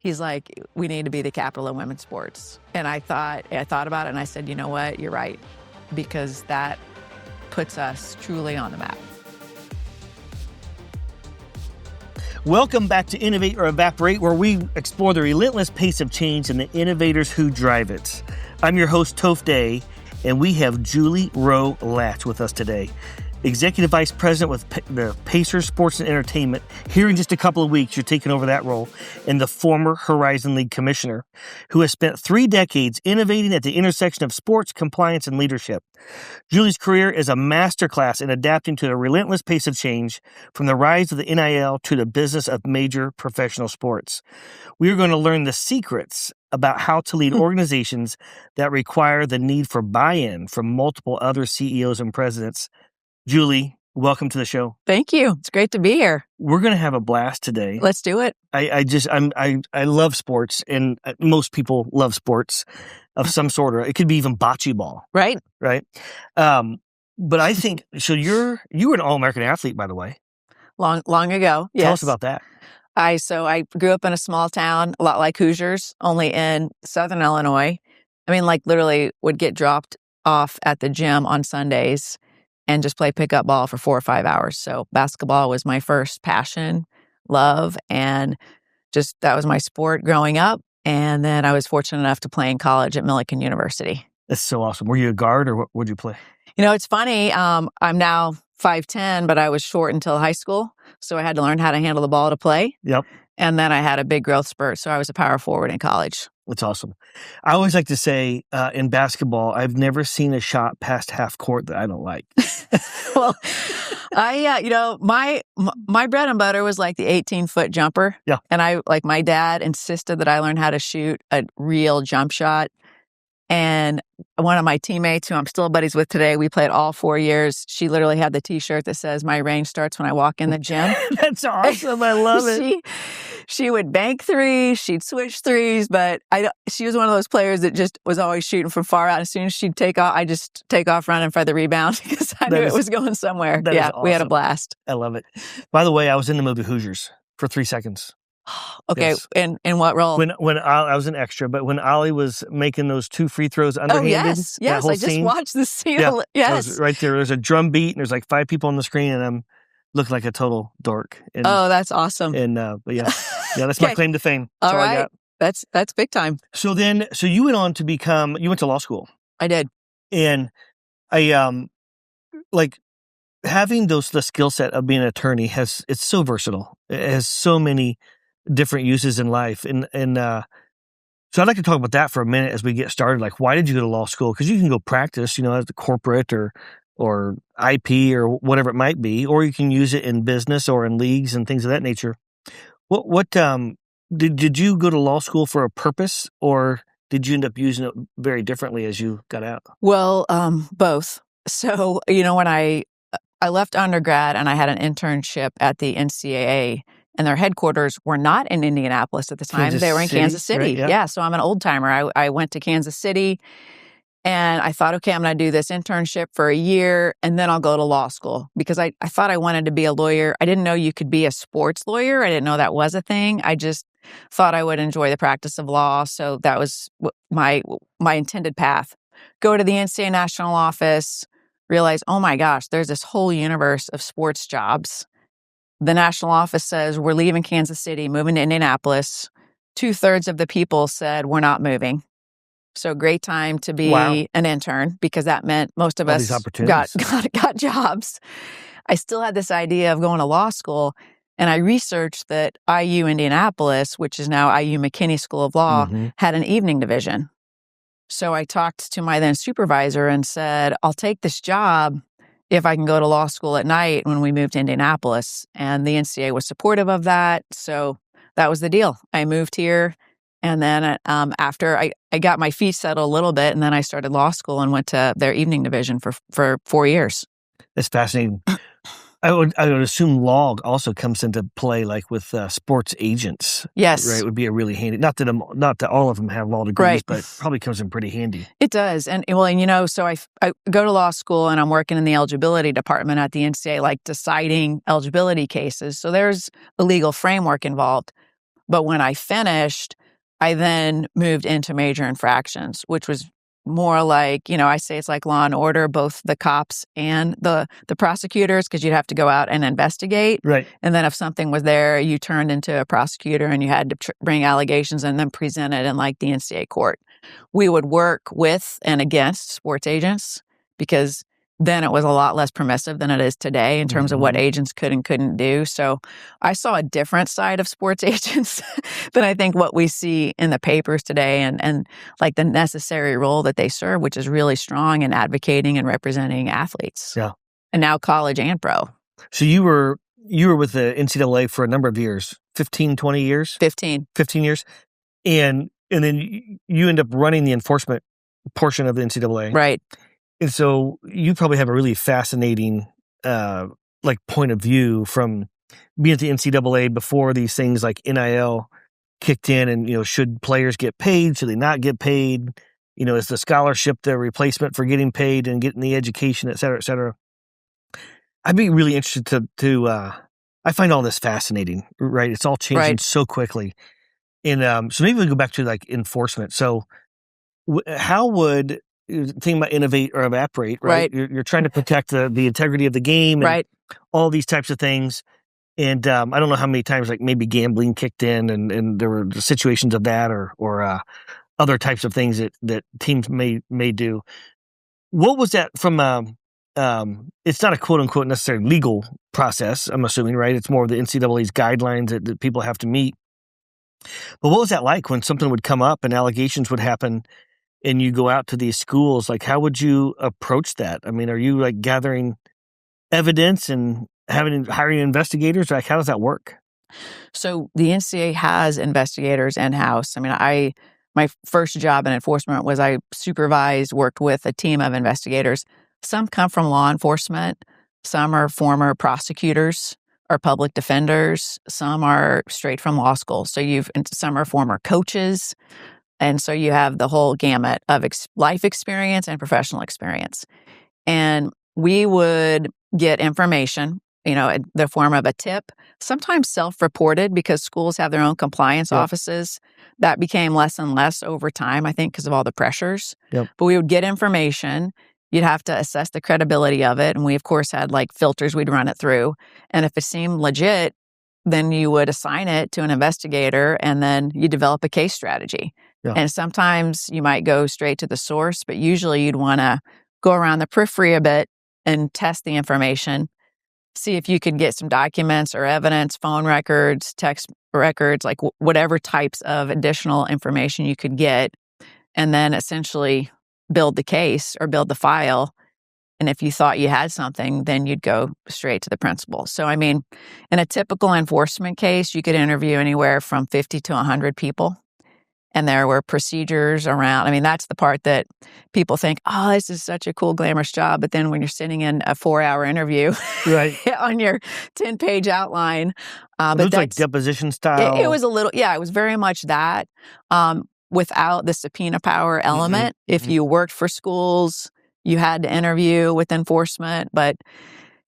He's like, we need to be the capital of women's sports. And I thought about it and I said, you know what, you're right, because that puts us truly on the map. Welcome back to Innovate or Evaporate, where we explore the relentless pace of change and the innovators who drive it. I'm your host, Toph Day, and we have Julie Roe Lach with us today. Executive Vice President with the Pacers Sports and Entertainment. Here in just a couple of weeks, you're taking over that role, and the former Horizon League Commissioner, who has spent 3 decades innovating at the intersection of sports, compliance, and leadership. Julie's career is a masterclass in adapting to the relentless pace of change, from the rise of the NIL to the business of major professional sports. We are going to learn the secrets about how to lead organizations that require the need for buy-in from multiple other CEOs and presidents. Julie, welcome to the show. Thank you. It's great to be here. We're going to have a blast today. Let's do it. I love sports, and most people love sports of some sort. Or it could be even bocce ball. Right. Right. But I think, so you were an All-American athlete, by the way. Long ago. Yes. Tell us about that. I grew up in a small town, a lot like Hoosiers, only in Southern Illinois. I mean, like literally would get dropped off at the gym on Sundays and just play pickup ball for 4 or 5 hours. So basketball was my first passion, love, and just that was my sport growing up. And then I was fortunate enough to play in college at Millikin University. That's so awesome. Were you a guard or what would you play? You know, it's funny. I'm now 5'10", but I was short until high school. So I had to learn how to handle the ball to play. Yep. And then I had a big growth spurt. So I was a power forward in college. That's awesome. I always like to say in basketball, I've never seen a shot past half court that I don't like. Well, my bread and butter was like the 18-foot jumper. Yeah. And my dad insisted that I learn how to shoot a real jump shot. And one of my teammates, who I'm still buddies with today, we played all 4 years. She literally had the T-shirt that says, "My range starts when I walk in the gym." That's awesome. I love it. She would bank threes, she'd switch threes, but she was one of those players that just was always shooting from far out. As soon as she'd take off, I just take off running for the rebound because I knew it was going somewhere. Yeah, awesome. We had a blast. I love it. By the way, I was in the movie Hoosiers for 3 seconds. Okay, yes. In what role? When I was an extra, but when Ollie was making those 2 free throws underhanded. Oh, yes, I just watched the scene. Yeah, yes. Right there. There's a drum beat, and there's like 5 people on the screen, and I'm looking like a total dork. And, that's awesome. And but yeah, that's my claim to fame. That's all I right, got. That's big time. So you went on to you went to law school. I did, and I like having the skill set of being an attorney it's so versatile. It has so many different uses in life. And so I'd like to talk about that for a minute as we get started. Like, why did you go to law school? Because you can go practice, as a corporate or IP or whatever it might be, or you can use it in business or in leagues and things of that nature. What did you go to law school for a purpose, or did you end up using it very differently as you got out? Well, both. So, when I left undergrad and I had an internship at the NCAA, and their headquarters were not in Indianapolis at the time. They were in Kansas City. Right, yeah, so I'm an old timer. I went to Kansas City, and I thought, okay, I'm going to do this internship for a year, and then I'll go to law school, because I thought I wanted to be a lawyer. I didn't know you could be a sports lawyer. I didn't know that was a thing. I just thought I would enjoy the practice of law, so that was my intended path. Go to the NCAA national office, realize, oh my gosh, there's this whole universe of sports jobs. The national office says, we're leaving Kansas City, moving to Indianapolis. 2/3 of the people said, we're not moving. So great time to be an intern, because that meant most of us got jobs. I still had this idea of going to law school, and I researched that IU Indianapolis, which is now IU McKinney School of Law, had an evening division. So I talked to my then supervisor and said, I'll take this job if I can go to law school at night when we moved to Indianapolis. And the NCAA was supportive of that. So that was the deal. I moved here. And then after I got my feet settled a little bit, and then I started law school and went to their evening division for 4 years. That's fascinating. I would assume law also comes into play, like with sports agents. Yes, right. It would be a really handy. Not that all of them have law degrees, right, but probably comes in pretty handy. It does, and so I go to law school, and I'm working in the eligibility department at the NCAA, like deciding eligibility cases. So there's a legal framework involved. But when I finished, I then moved into major infractions, which was more like, I say it's like Law and Order, both the cops and the prosecutors, because you'd have to go out and investigate. Right. And then if something was there, you turned into a prosecutor and you had to bring allegations and then present it in like the NCAA court. We would work with and against sports agents because then it was a lot less permissive than it is today in terms of what agents could and couldn't do. So I saw a different side of sports agents than I think what we see in the papers today and like the necessary role that they serve, which is really strong in advocating and representing athletes. Yeah. And now college and pro. So you were with the NCAA for a number of years, 15, 20 years? 15 years. And then you end up running the enforcement portion of the NCAA. Right. And so you probably have a really fascinating point of view from being at the NCAA before these things like NIL kicked in and, should players get paid? Should they not get paid? Is the scholarship the replacement for getting paid and getting the education, et cetera, et cetera? I'd be really interested to I find all this fascinating, right? It's all changing so quickly. And so maybe we go back to like enforcement. So how would... Think about innovate or evaporate, right? You're trying to protect the integrity of the game and all these types of things. And I don't know how many times like maybe gambling kicked in and there were situations of that or other types of things that teams may do. What was that from it's not a quote unquote necessary legal process, I'm assuming, right? It's more of the NCAA's guidelines that people have to meet. But what was that like when something would come up and allegations would happen and you go out to these schools? Like, how would you approach that? I mean, are you like gathering evidence and hiring investigators? Like, how does that work? So the NCAA has investigators in-house. I mean, my first job in enforcement was I worked with a team of investigators. Some come from law enforcement. Some are former prosecutors or public defenders. Some are straight from law school. Some are former coaches. And so you have the whole gamut of life experience and professional experience. And we would get information, in the form of a tip, sometimes self-reported because schools have their own compliance offices. That became less and less over time, I think, because of all the pressures. Yep. But we would get information. You'd have to assess the credibility of it. And we, of course, had like filters we'd run it through. And if it seemed legit, then you would assign it to an investigator and then you develop a case strategy. Yeah. And sometimes you might go straight to the source, but usually you'd want to go around the periphery a bit and test the information, see if you could get some documents or evidence, phone records, text records, like whatever types of additional information you could get, and then essentially build the case or build the file. And if you thought you had something, then you'd go straight to the principal. So, I mean, in a typical enforcement case, you could interview anywhere from 50 to 100 people. And there were procedures around. I mean, that's the part that people think, oh, this is such a cool, glamorous job. But then when you're sitting in a 4-hour interview on your 10-page outline. It was like deposition style. It was a little, it was very much that without the subpoena power element. If you worked for schools, you had to interview with enforcement,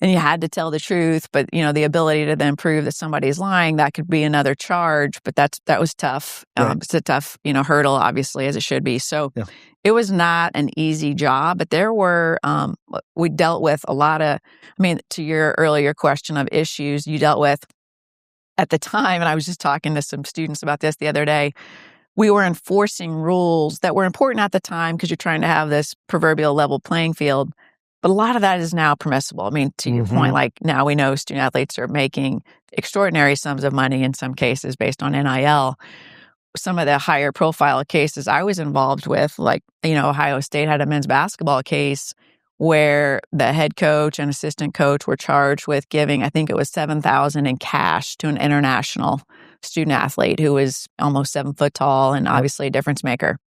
and you had to tell the truth, but the ability to then prove that somebody's lying, that could be another charge. But that was tough. It's a tough, hurdle, obviously, as it should be. So it was not an easy job, but there were, we dealt with a lot of, to your earlier question of issues you dealt with at the time, and I was just talking to some students about this the other day, we were enforcing rules that were important at the time because you're trying to have this proverbial level playing field. But a lot of that is now permissible. To your point, like now we know student athletes are making extraordinary sums of money in some cases based on NIL. Some of the higher profile cases I was involved with, like, Ohio State had a men's basketball case where the head coach and assistant coach were charged with giving, I think it was $7,000 in cash to an international student athlete who was almost 7 foot tall and obviously a difference maker.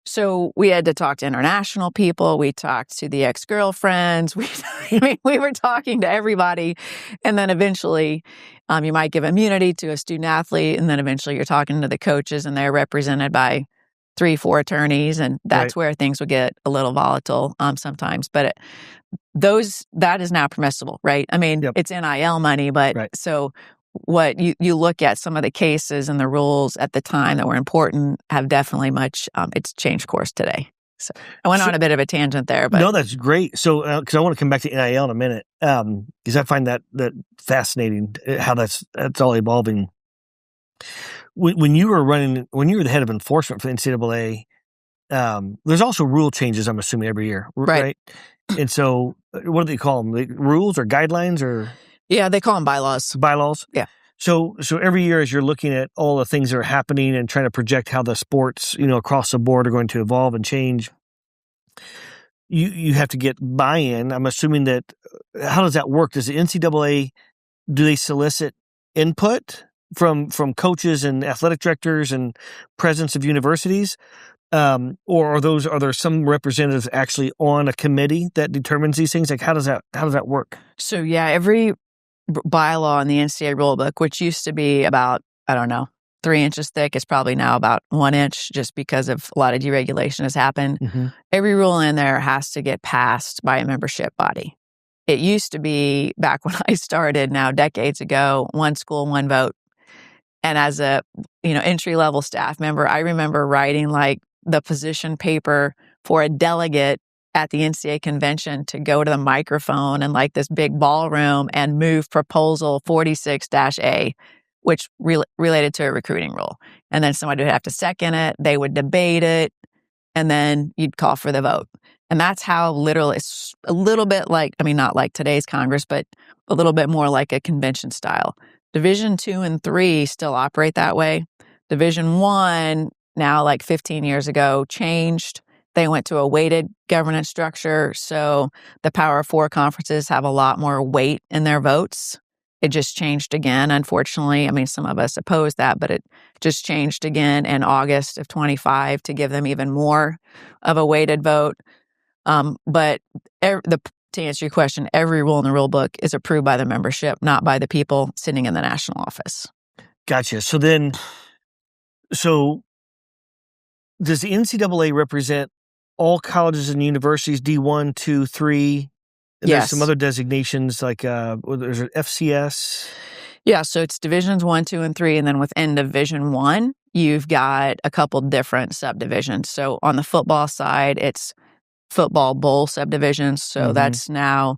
So we had to talk to international people. We talked to the ex-girlfriends. We were talking to everybody. And then eventually you might give immunity to a student athlete. And then eventually you're talking to the coaches and they're represented by 3-4 attorneys. And that's where things would get a little volatile sometimes. But that is now permissible, right? It's NIL money. But so what you look at some of the cases and the rules at the time that were important have definitely it's changed course today. So I went on a bit of a tangent there, but no, that's great. So, because I want to come back to NIL in a minute, because I find that fascinating how that's all evolving. When you were the head of enforcement for the NCAA, there's also rule changes, I'm assuming, every year, right? And so, what do they call them? Rules or guidelines or? Yeah, they call them bylaws. Bylaws? Yeah. So every year as you're looking at all the things that are happening and trying to project how the sports, across the board are going to evolve and change, you have to get buy-in. I'm assuming that, how does that work? Does the NCAA, do they solicit input from coaches and athletic directors and presidents of universities? Or are there some representatives actually on a committee that determines these things? Like, how does that work? So yeah, every bylaw in the NCAA rulebook, which used to be about, 3 inches thick, is probably now about 1 inch, just because of a lot of deregulation has happened. Mm-hmm. Every rule in there has to get passed by a membership body. It used to be, back when I started now decades ago, one school, one vote. And as a, entry-level staff member, I remember writing like the position paper for a delegate at the NCAA convention to go to the microphone and like this big ballroom and move proposal 46-A, which related to a recruiting rule. And then somebody would have to second it. They would debate it. And then you'd call for the vote. And that's how literally, it's a little bit like, not like today's Congress, but a little bit more like a convention style. Division 2 and 3 still operate that way. Division 1, now like 15 years ago, changed. They went to a weighted governance structure. So the Power 4 conferences have a lot more weight in their votes. It just changed again, unfortunately. Some of us opposed that, but it just changed again in August of 25 to give them even more of a weighted vote. But to answer your question, every rule in the rule book is approved by the membership, not by the people sitting in the national office. Gotcha. So does the NCAA represent all colleges and universities, D1, 2, 3? And yes. There's some other designations like there's an FCS. Yeah, so it's divisions 1, 2, and 3. And then within Division 1, you've got a couple different subdivisions. So on the football side, it's football bowl subdivisions. So that's now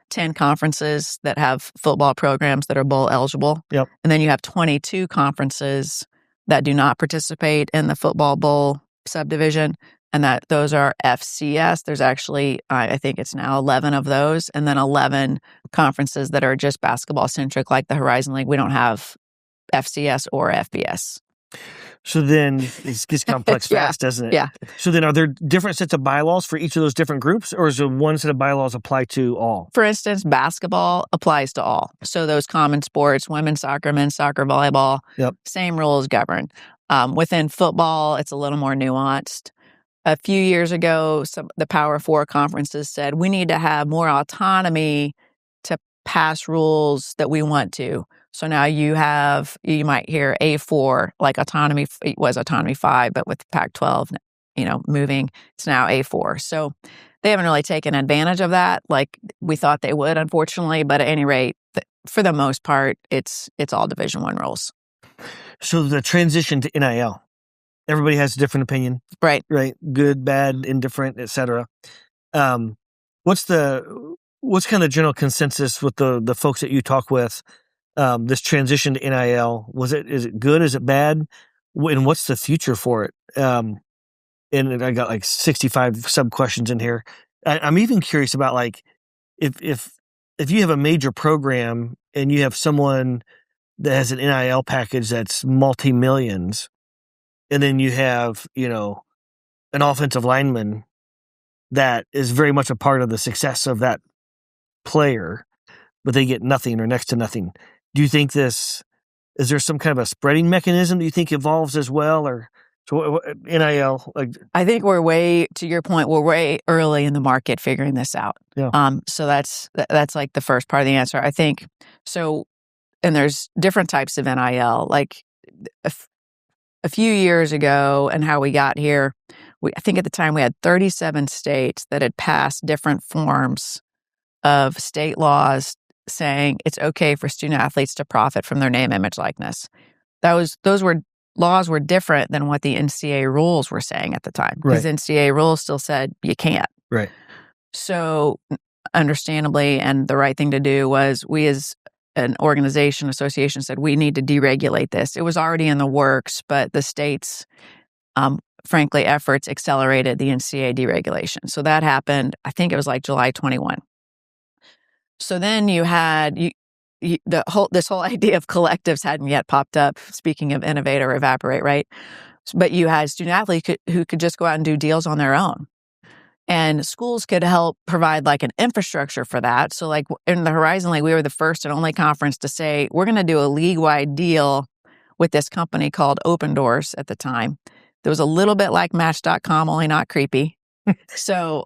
10 conferences that have football programs that are bowl eligible. Yep. And then you have 22 conferences that do not participate in the football bowl subdivision. And those are FCS. There's actually, I think it's now 11 of those. And then 11 conferences that are just basketball centric, like the Horizon League. We don't have FCS or FBS. So then it gets complex fast, doesn't it? Yeah. So then are there different sets of bylaws for each of those different groups, or is there one set of bylaws apply to all? For instance, basketball applies to all. So those common sports, women's soccer, men's soccer, volleyball, same rules govern. Within football, it's a little more nuanced. A few years ago, the Power 4 conferences said we need to have more autonomy to pass rules that we want to. So now you might hear A4, like autonomy, it was autonomy 5, but with Pac-12, moving, it's now A4. So they haven't really taken advantage of that like we thought they would, unfortunately. But at any rate, for the most part, it's all Division 1 rules. So the transition to NIL, everybody has a different opinion. Right. Good, bad, indifferent, etc. What's kind of the general consensus with the folks that you talk with? This transition to NIL, is it good? Is it bad? And what's the future for it? And I got like 65 sub questions in here. I'm even curious about like, if you have a major program and you have someone that has an NIL package that's multi-millions, and then you have, an offensive lineman that is very much a part of the success of that player, but they get nothing or next to nothing. Do you think is there some kind of a spreading mechanism that you think evolves as well? Or so NIL? I think to your point, we're way early in the market figuring this out. Yeah. So that's like the first part of the answer. I think so. And there's different types of NIL. Like a few years ago, and how we got here, I think at the time we had 37 states that had passed different forms of state laws saying it's okay for student athletes to profit from their name, image, likeness. Laws were different than what the NCAA rules were saying at the time, because NCAA rules still said you can't. Right. So understandably, and the right thing to do was, we as an association said we need to deregulate this. It was already in the works, but the state's, frankly, efforts accelerated the NCAA deregulation. So that happened, I think it was like July 21. So then you had this whole idea of collectives hadn't yet popped up. Speaking of innovate or evaporate, right? But you had student athletes who could just go out and do deals on their own. And schools could help provide like an infrastructure for that. So like in the Horizon League, we were the first and only conference to say, we're going to do a league-wide deal with this company called Open Doors at the time. There was a little bit like Match.com, only not creepy. So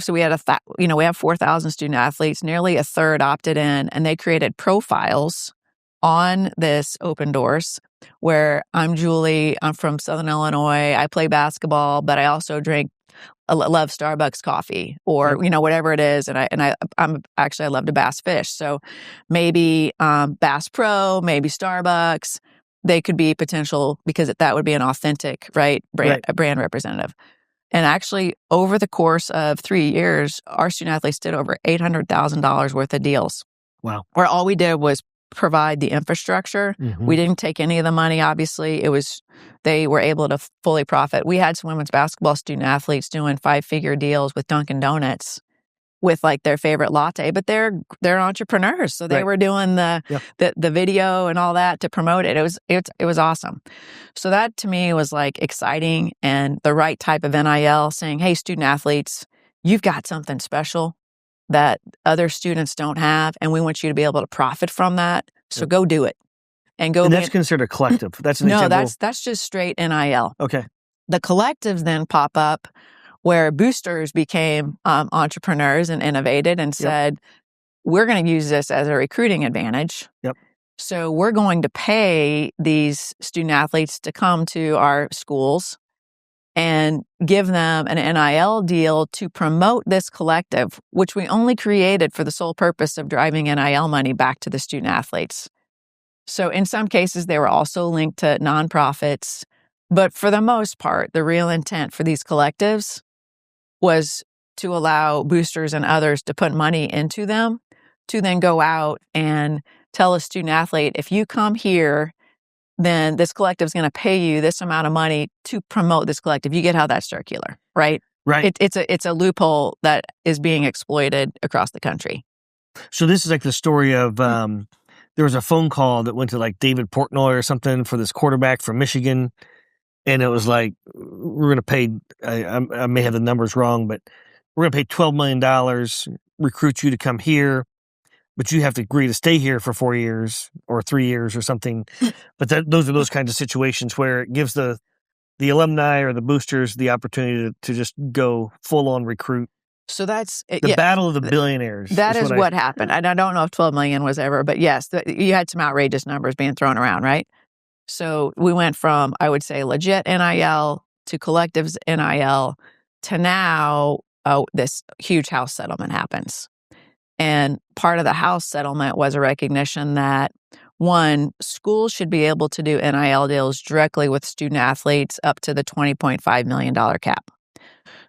we had we have 4,000 student athletes, nearly a third opted in, and they created profiles on this Open Doors where I'm Julie, I'm from Southern Illinois, I play basketball, but I also love Starbucks coffee or, whatever it is. And I love to bass fish. So maybe Bass Pro, maybe Starbucks, they could be potential, because that would be an authentic, a brand representative. And actually, over the course of 3 years, our student athletes did over $800,000 worth of deals. Wow. Where all we did was provide the infrastructure. Mm-hmm. We didn't take any of the money, obviously. They were able to fully profit. We had some women's basketball student athletes doing 5-figure deals with Dunkin' Donuts with like their favorite latte, but they're entrepreneurs. So they were doing the video and all that to promote it. It was awesome. So that to me was like exciting, and the right type of NIL, saying, hey, student athletes, you've got something special that other students don't have, and we want you to be able to profit from that. So go do it. And that's considered a collective. That's an example. No, that's just straight NIL. Okay. The collectives then pop up where boosters became entrepreneurs and innovated and said, we're going to use this as a recruiting advantage. Yep. So we're going to pay these student athletes to come to our schools and give them an NIL deal to promote this collective, which we only created for the sole purpose of driving NIL money back to the student athletes. So in some cases, they were also linked to nonprofits. But for the most part, the real intent for these collectives was to allow boosters and others to put money into them to then go out and tell a student athlete, if you come here, then this collective is going to pay you this amount of money to promote this collective. You get how that's circular, right? Right. It's a loophole that is being exploited across the country. So this is like the story of there was a phone call that went to like David Portnoy or something for this quarterback from Michigan. And it was like, we're going to pay, I may have the numbers wrong, but we're going to pay $12 million, recruit you to come here, but you have to agree to stay here for 4 years or 3 years or something. But those are those kinds of situations where it gives the alumni or the boosters the opportunity to just go full on recruit. So that's the battle of the billionaires. That is what happened. And I don't know if 12 million was ever, but yes, you had some outrageous numbers being thrown around, right? So we went from, I would say, legit NIL to collectives NIL to now this huge house settlement happens. And part of the house settlement was a recognition that, one, schools should be able to do NIL deals directly with student athletes up to the $20.5 million cap.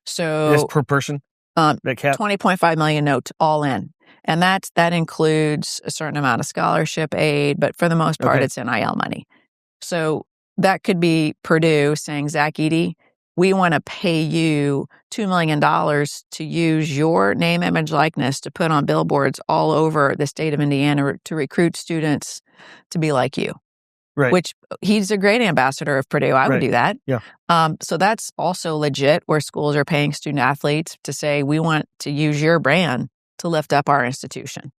So that's per person? That cap? $20.5 million note all in. And that includes a certain amount of scholarship aid, but for the most part, it's NIL money. So that could be Purdue saying, Zach Edey, we want to pay you $2 million to use your name, image, likeness to put on billboards all over the state of Indiana to recruit students to be like you. Right. Which he's a great ambassador of Purdue. I would do that. Yeah. So that's also legit, where schools are paying student athletes to say, we want to use your brand to lift up our institution.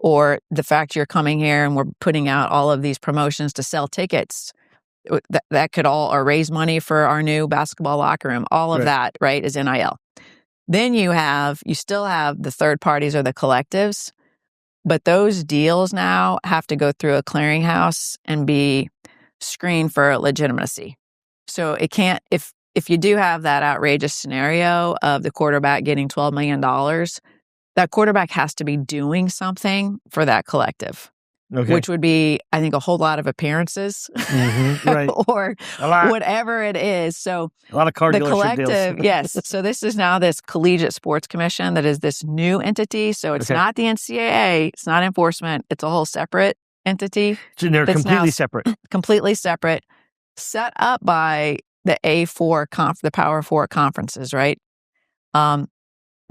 Or the fact you're coming here and we're putting out all of these promotions to sell tickets, that could all, or raise money for our new basketball locker room. All of that, right, is NIL. Then you still have the third parties or the collectives, but those deals now have to go through a clearinghouse and be screened for legitimacy. So it can't, if you do have that outrageous scenario of the quarterback getting $12 million, that quarterback has to be doing something for that collective. Okay. Which would be, I think, a whole lot of appearances Right. or whatever it is. So a lot of car the dealership collective, deals. yes. So this is now this Collegiate Sports Commission that is this new entity. So it's not the NCAA. It's not enforcement. It's a whole separate entity. So they're completely separate. Completely separate, set up by the the Power 4 conferences, right?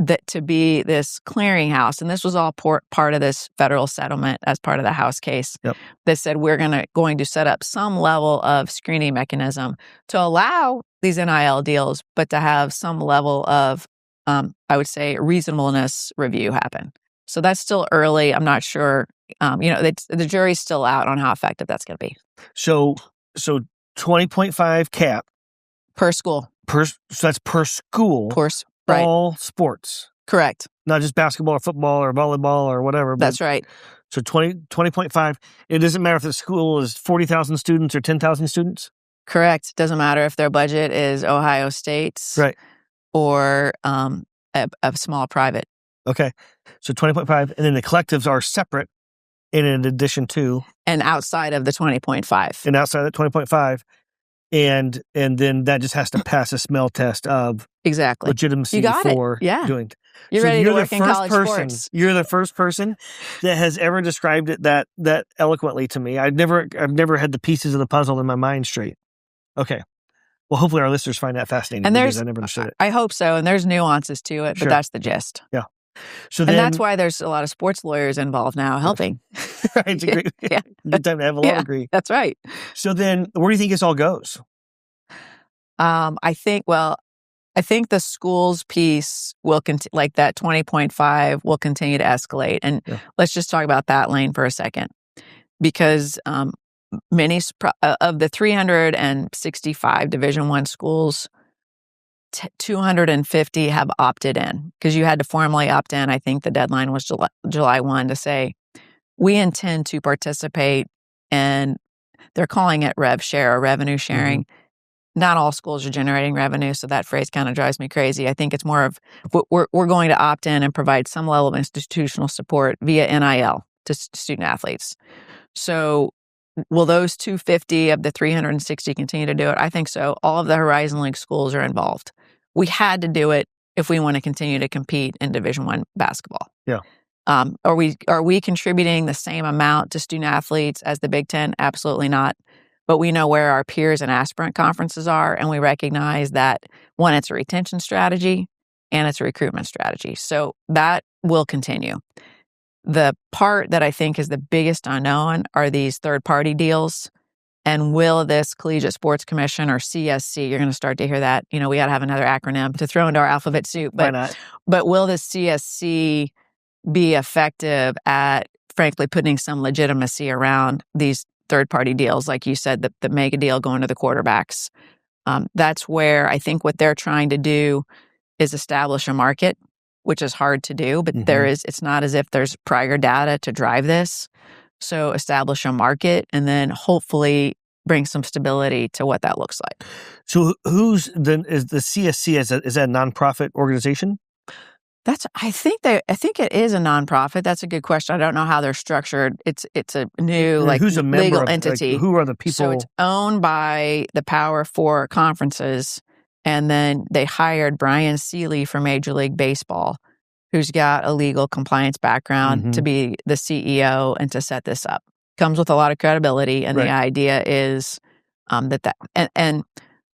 That to be this clearinghouse. And this was all part of this federal settlement as part of the House case that said we're going to set up some level of screening mechanism to allow these NIL deals, but to have some level of, I would say, reasonableness review happen. So that's still early. I'm not sure. The jury's still out on how effective that's going to be. So 20.5 cap. Per school. So that's per school. Right. All sports. Correct. Not just basketball or football or volleyball or whatever. That's right. So 20.5. It doesn't matter if the school is 40,000 students or 10,000 students? Correct. Doesn't matter if their budget is Ohio State's or a small private. Okay. So 20.5. And then the collectives are separate in addition to. And outside of the 20.5. And outside of the 20.5. And then that just has to pass a smell test of legitimacy for doing. You're ready to work in college sports. You're the first person that has ever described it that eloquently to me. I've never had the pieces of the puzzle in my mind straight. Okay. Well, hopefully our listeners find that fascinating because I never understood it. I hope so. And there's nuances to it, but that's the gist. Yeah. And that's why there's a lot of sports lawyers involved now helping. Right. It's a great good time to have a law degree. That's right. So then where do you think this all goes? I think the schools piece will continue, like that 20.5 will continue to escalate. And let's just talk about that lane for a second. Because many of the 365 Division I schools, 250 have opted in because you had to formally opt in. I think the deadline was July 1 to say, we intend to participate in, they're calling it rev share or revenue sharing. Mm-hmm. Not all schools are generating revenue, so that phrase kind of drives me crazy. I think it's more of we're going to opt in and provide some level of institutional support via NIL to student athletes. So will those 250 of the 360 continue to do it? I think so. All of the Horizon League schools are involved. We had to do it if we want to continue to compete in Division I basketball. Yeah. Are we contributing the same amount to student athletes as the Big Ten? Absolutely not. But we know where our peers and aspirant conferences are, and we recognize that, one, it's a retention strategy and it's a recruitment strategy. So that will continue. The part that I think is the biggest unknown are these third-party deals. And will this Collegiate Sports Commission, or CSC, you're going to start to hear that, we got to have another acronym to throw into our alphabet soup. Why not? But will the CSC be effective at, frankly, putting some legitimacy around these third-party deals? Like you said, the mega deal going to the quarterbacks. That's where I think what they're trying to do is establish a market, which is hard to do, but it's not as if there's prior data to drive this. So establish a market and then hopefully bring some stability to what that looks like. So is the CSC is that a nonprofit organization? I think it is a nonprofit. That's a good question. I don't know how they're structured. It's a new who's a member legal of, entity. Who are the people? So it's owned by the Power 4 conferences, and then they hired Brian Seeley from Major League Baseball, who's got a legal compliance background, to be the CEO and to set this up. Comes with a lot of credibility, and the idea is and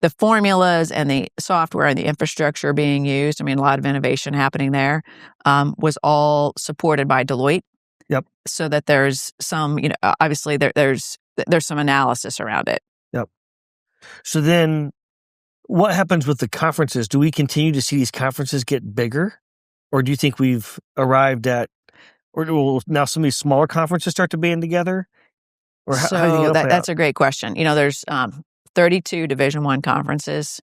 the formulas and the software and the infrastructure being used, a lot of innovation happening there, was all supported by Deloitte. Yep. So that there's some, obviously there's some analysis around it. Yep. So then what happens with the conferences? Do we continue to see these conferences get bigger? Or do you think we've arrived at, or will now some of these smaller conferences start to band together? Or how do you think that's a great question. There's 32 Division I conferences,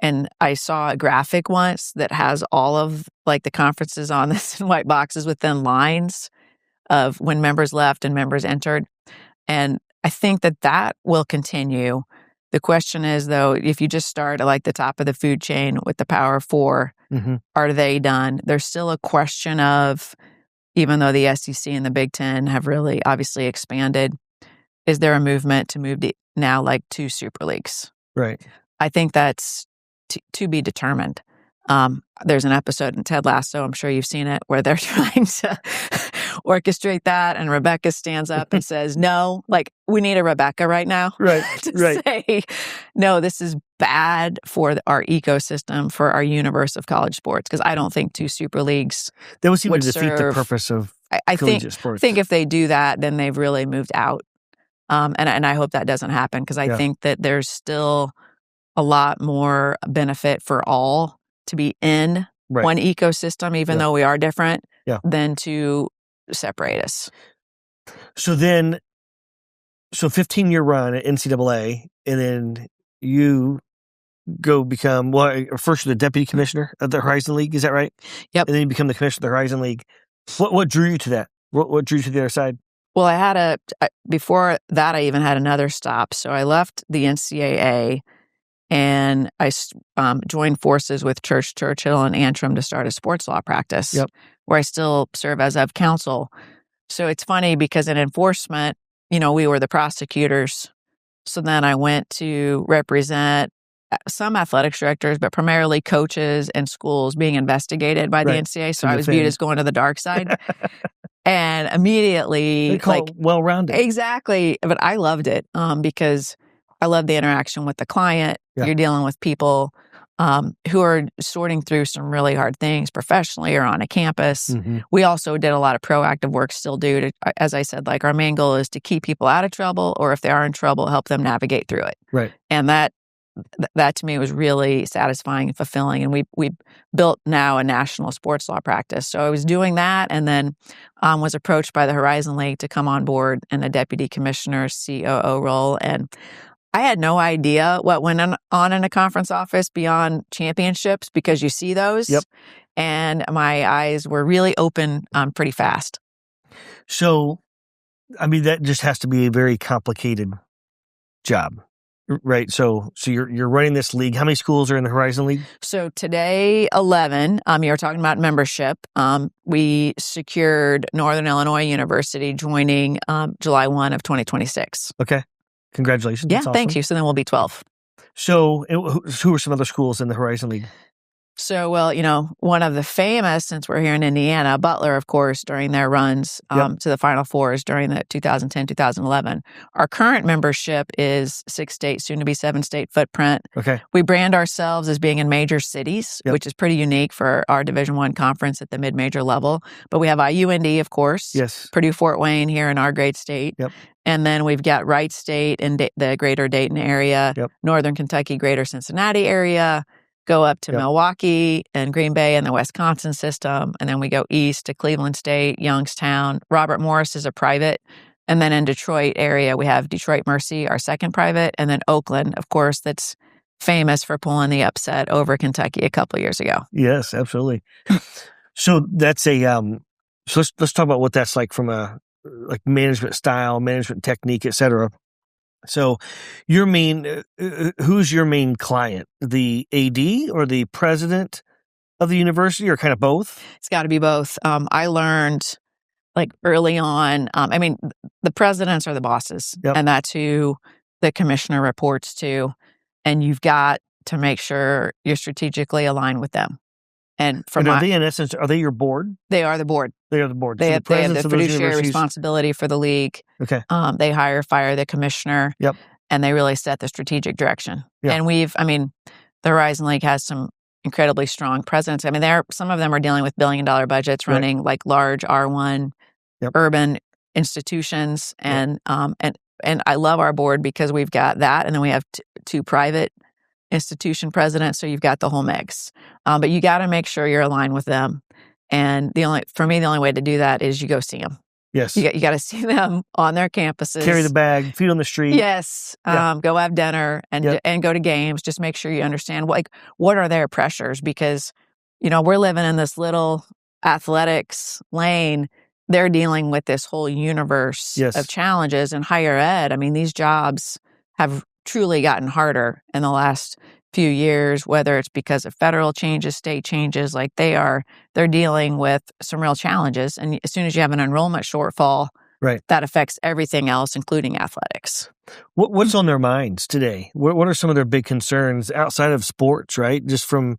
and I saw a graphic once that has all of the conferences on this in white boxes with thin lines of when members left and members entered. And I think that will continue. The question is, though, if you just start at the top of the food chain with the Power 4, Are they done? There's still a question of, even though the SEC and the Big Ten have really obviously expanded, is there a movement to move to now like 2 super leagues? Right. I think that's to be determined. There's an episode in Ted Lasso, I'm sure you've seen it, where they're trying to orchestrate that, and Rebecca stands up and says, no, like, we need a Rebecca right now to say, no, this is bad for our ecosystem, for our universe of college sports, because I don't think 2 super leagues that would seem to defeat the purpose of collegiate sports. I think if they do that, then they've really moved out. And I hope that doesn't happen, because I think that there's still a lot more benefit for all to be in one ecosystem, even though we are different, than to separate us. So 15-year run at NCAA, and then you go become, first you're the deputy commissioner of the Horizon League, is that right? Yep. And then you become the commissioner of the Horizon League. What drew you to that? What drew you to the other side? Well, before that, I even had another stop. So I left the NCAA, and I joined forces with Churchill and Antrim to start a sports law practice, where I still serve as of counsel. So it's funny, because in enforcement, we were the prosecutors. So then I went to represent some athletics directors, but primarily coaches and schools being investigated by the NCAA. So I was viewed as going to the dark side. And immediately, they call it well-rounded. Exactly. But I loved it because I love the interaction with the client. You're dealing with people who are sorting through some really hard things professionally or on a campus. We also did a lot of proactive work, still do. As I said, like, our main goal is to keep people out of trouble, or if they are in trouble, help them navigate through it. Right. And that to me was really satisfying and fulfilling. And we built now a national sports law practice. So I was doing that, and then was approached by the Horizon League to come on board in a deputy commissioner COO role. And I had no idea what went on in a conference office beyond championships, because you see those. Yep. And my eyes were really open pretty fast. So, I mean, that just has to be a very complicated job, right? So you're running this league. How many schools are in the Horizon League? So today, 11. You're talking about membership. We secured Northern Illinois University joining July 1 of 2026. Okay. Congratulations. Yeah, That's awesome. Thank you. So then we'll be 12. So who are some other schools in the Horizon League? So, well, one of the famous, since we're here in Indiana, Butler, of course, during their runs to the Final Fours during the 2010, 2011. Our current membership is 6-state, soon to be 7-state footprint. Okay. We brand ourselves as being in major cities, which is pretty unique for our Division I conference at the mid-major level. But we have IUND, of course. Yes. Purdue Fort Wayne here in our great state. Yep. And then we've got Wright State in the greater Dayton area, Northern Kentucky, greater Cincinnati area, go up to Milwaukee and Green Bay and the Wisconsin system. And then we go east to Cleveland State, Youngstown. Robert Morris is a private. And then in Detroit area, we have Detroit Mercy, our second private. And then Oakland, of course, that's famous for pulling the upset over Kentucky a couple of years ago. Yes, absolutely. So that's so let's talk about what that's like from a management style, management technique, et cetera. So who's your main client? The AD or the president of the university, or kind of both? It's got to be both. I learned early on, the presidents are the bosses, and that's who the commissioner reports to. And you've got to make sure you're strategically aligned with them. And are they, in essence, are they your board? They are the board. They are the board. They have the fiduciary responsibility for the league. Okay. They fire the commissioner. Yep. And they really set the strategic direction. Yep. And the Horizon League has some incredibly strong presidents. Some of them are dealing with $billion budgets, running large R1 urban institutions. And I love our board because we've got that. And then we have two private institution presidents, so you've got the whole mix. But you got to make sure you're aligned with them. And the only way to do that is you go see them. Yes. You got to see them on their campuses. Carry the bag, feet on the street. Yes. Go have dinner and go to games. Just make sure you understand what are their pressures, because we're living in this little athletics lane. They're dealing with this whole universe of challenges in higher ed. These jobs have truly gotten harder in the last few years, whether it's because of federal changes, state changes, like they're dealing with some real challenges. And as soon as you have an enrollment shortfall, right, that affects everything else, including athletics. What's on their minds today? What are some of their big concerns outside of sports, right? Just from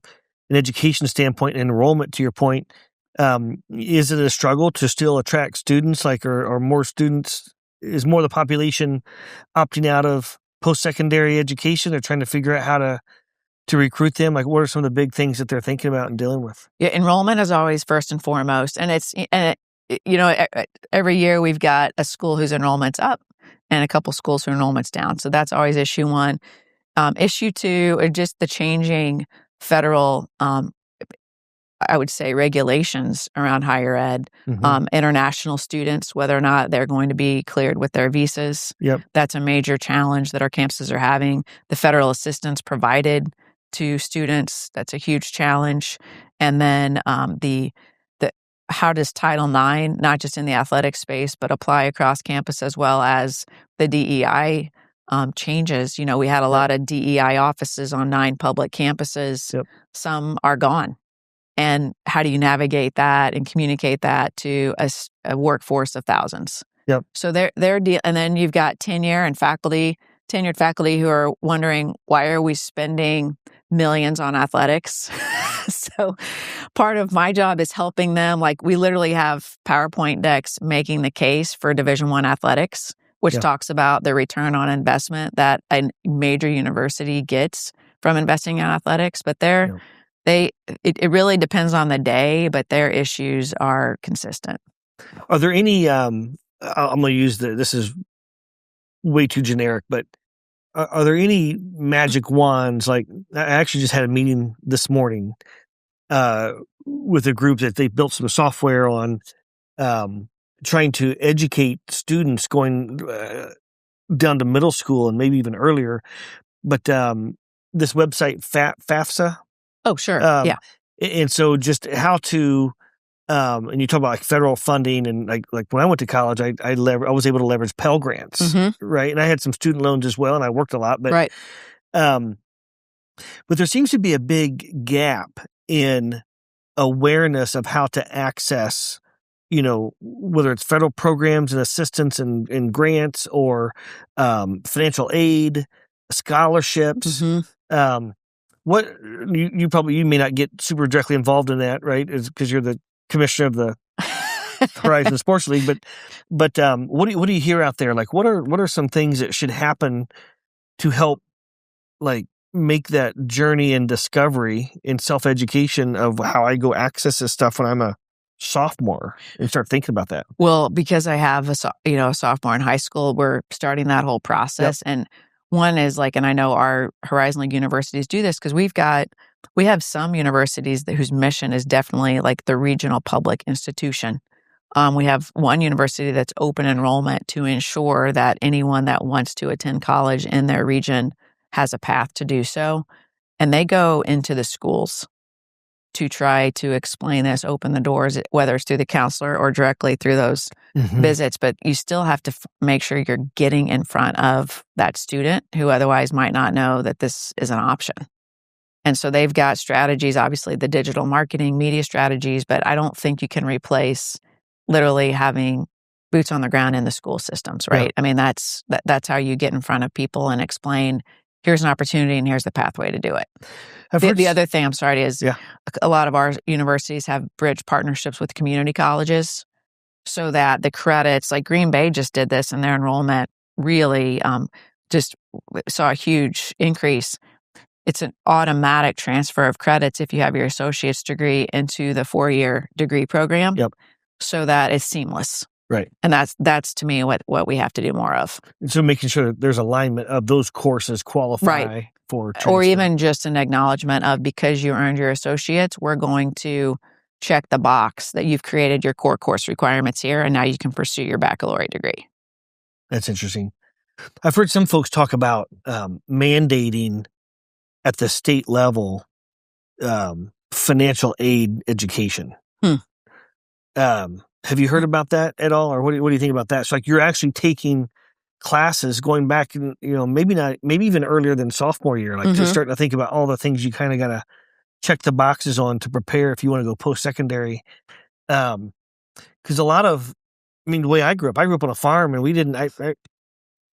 an education standpoint, enrollment, to your point, is it a struggle to still attract students? Like, are more students, is more of the population opting out of post-secondary education? They're trying to figure out how to recruit them. Like, what are some of the big things that they're thinking about and dealing with? Yeah, enrollment is always first and foremost. And every year we've got a school whose enrollment's up and a couple schools whose enrollment's down. So that's always issue one. Issue two are just the changing federal, I would say, regulations around higher ed. International students, whether or not they're going to be cleared with their visas. Yep. That's a major challenge that our campuses are having. The federal assistance provided to students, that's a huge challenge. And then the how does Title IX, not just in the athletic space, but apply across campus, as well as the DEI changes. We had a lot of DEI offices on 9 public campuses. Yep. Some are gone. And how do you navigate that and communicate that to a workforce of thousands? Yep. So and then you've got tenured faculty who are wondering, why are we spending millions on athletics? So part of my job is helping them. Like, we literally have PowerPoint decks making the case for Division I athletics, which talks about the return on investment that a major university gets from investing in athletics. But it really depends on the day, but their issues are consistent. Are there any, I'm going to use this is way too generic, but are there any magic wands? Like, I actually just had a meeting this morning with a group that they built some software on trying to educate students going down to middle school and maybe even earlier. But this website, FAFSA. Oh, sure. Yeah. And so just how to, and you talk about like federal funding, and like when I went to college, I was able to leverage Pell Grants, right? And I had some student loans as well, and I worked a lot, but right. But there seems to be a big gap in awareness of how to access, whether it's federal programs and assistance and grants, or financial aid, scholarships. What you may not get super directly involved in that, right? Because you're the commissioner of the Horizon Sports League, but what do you hear out there? Like, what are some things that should happen to help, like, make that journey and discovery and self-education of how I go access this stuff when I'm a sophomore and start thinking about that? Well, because I have a sophomore in high school, we're starting that whole process. Yep. And one is like, and I know our Horizon League universities do this because we have some universities whose mission is definitely like the regional public institution. We have one university that's open enrollment to ensure that anyone that wants to attend college in their region has a path to do so. And they go into the schools to try to explain this, open the doors, whether it's through the counselor or directly through those visits. But you still have to make sure you're getting in front of that student who otherwise might not know that this is an option. And so they've got strategies, obviously the digital marketing, media strategies, but I don't think you can replace literally having boots on the ground in the school systems, right? Yeah. I mean, that's how you get in front of people and explain, here's an opportunity and here's the pathway to do it. The other thing, I'm sorry, is a lot of our universities have bridge partnerships with community colleges so that the credits, like Green Bay just did this, and their enrollment really just saw a huge increase. It's an automatic transfer of credits if you have your associate's degree into the 4-year degree program, so that it's seamless. Right. And that's to me what we have to do more of. So making sure that there's alignment of those courses qualify for transfer. Or even just an acknowledgement of, because you earned your associates, we're going to check the box that you've created your core course requirements here, and now you can pursue your baccalaureate degree. That's interesting. I've heard some folks talk about mandating at the state level financial aid education. Have you heard about that at all, or what do you think about that? So, like, you're actually taking classes going back, maybe even earlier than sophomore year, like just starting to think about all the things you kind of got to check the boxes on to prepare if you want to go post-secondary. Because a lot of, the way I grew up on a farm, and we didn't,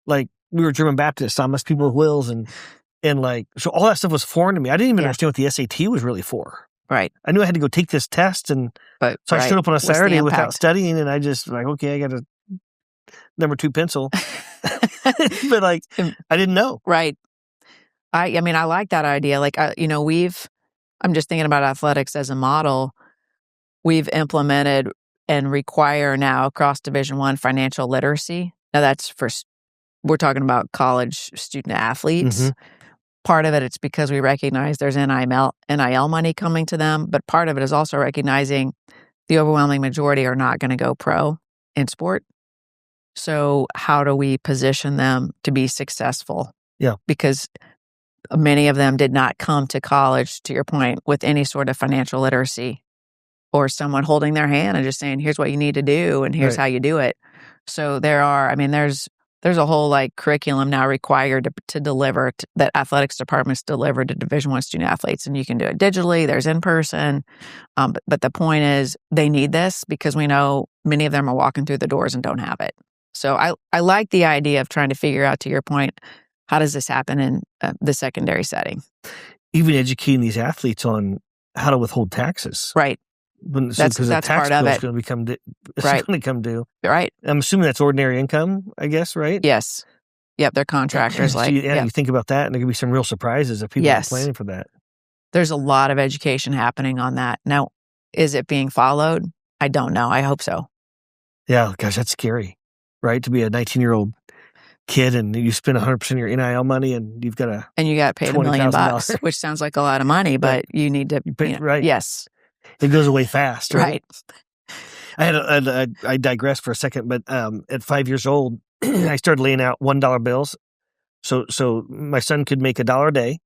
we were German Baptists, Thomas people with wills, and so all that stuff was foreign to me. I didn't even understand what the SAT was really for. Right. I knew I had to go take this test, so I showed up on a Saturday without studying, and I just okay, I got a number 2 pencil. But I didn't know. Right. I like that idea. I'm just thinking about athletics as a model. We've implemented and require now across Division I financial literacy. Now that's we're talking about college student athletes. Part of it's because we recognize there's NIL money coming to them, but part of it is also recognizing the overwhelming majority are not going to go pro in sport. So how do we position them to be successful? Yeah. Because many of them did not come to college, to your point, with any sort of financial literacy or someone holding their hand and just saying, here's what you need to do and here's how you do it. So there's a whole curriculum now required to deliver that athletics departments deliver to Division I student athletes, and you can do it digitally. There's in person, but the point is they need this because we know many of them are walking through the doors and don't have it. So I like the idea of trying to figure out, to your point, how does this happen in the secondary setting? Even educating these athletes on how to withhold taxes, right? That's part of it. Going to come due. Right. I'm assuming that's ordinary income, I guess, right? Yes. Yep. They're contractors. So you think about that, and there could be some real surprises if people are planning for that. There's a lot of education happening on that. Now, is it being followed? I don't know. I hope so. Yeah. Gosh, that's scary, right? To be a 19-year-old kid and you spend 100% of your NIL money and you got paid $1 million, which sounds like a lot of money, but you need to, right. Yes. It goes away fast, right? Right. I digress for a second, but at 5 years old, I started laying out $1 bills, so my son could make $1 a day,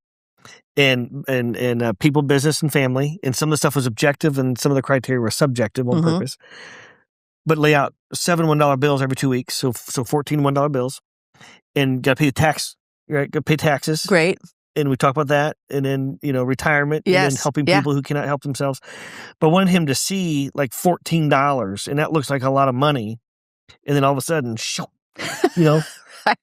and people, business, and family, and some of the stuff was objective, and some of the criteria were subjective on purpose. But lay out 7 $1 bills every 2 weeks, so 14 $1 bills, and got to pay the tax, right? Got to pay taxes. Great. And we talk about that, and then, retirement, and then helping people who cannot help themselves. But I wanted him to see $14, and that looks like a lot of money. And then all of a sudden,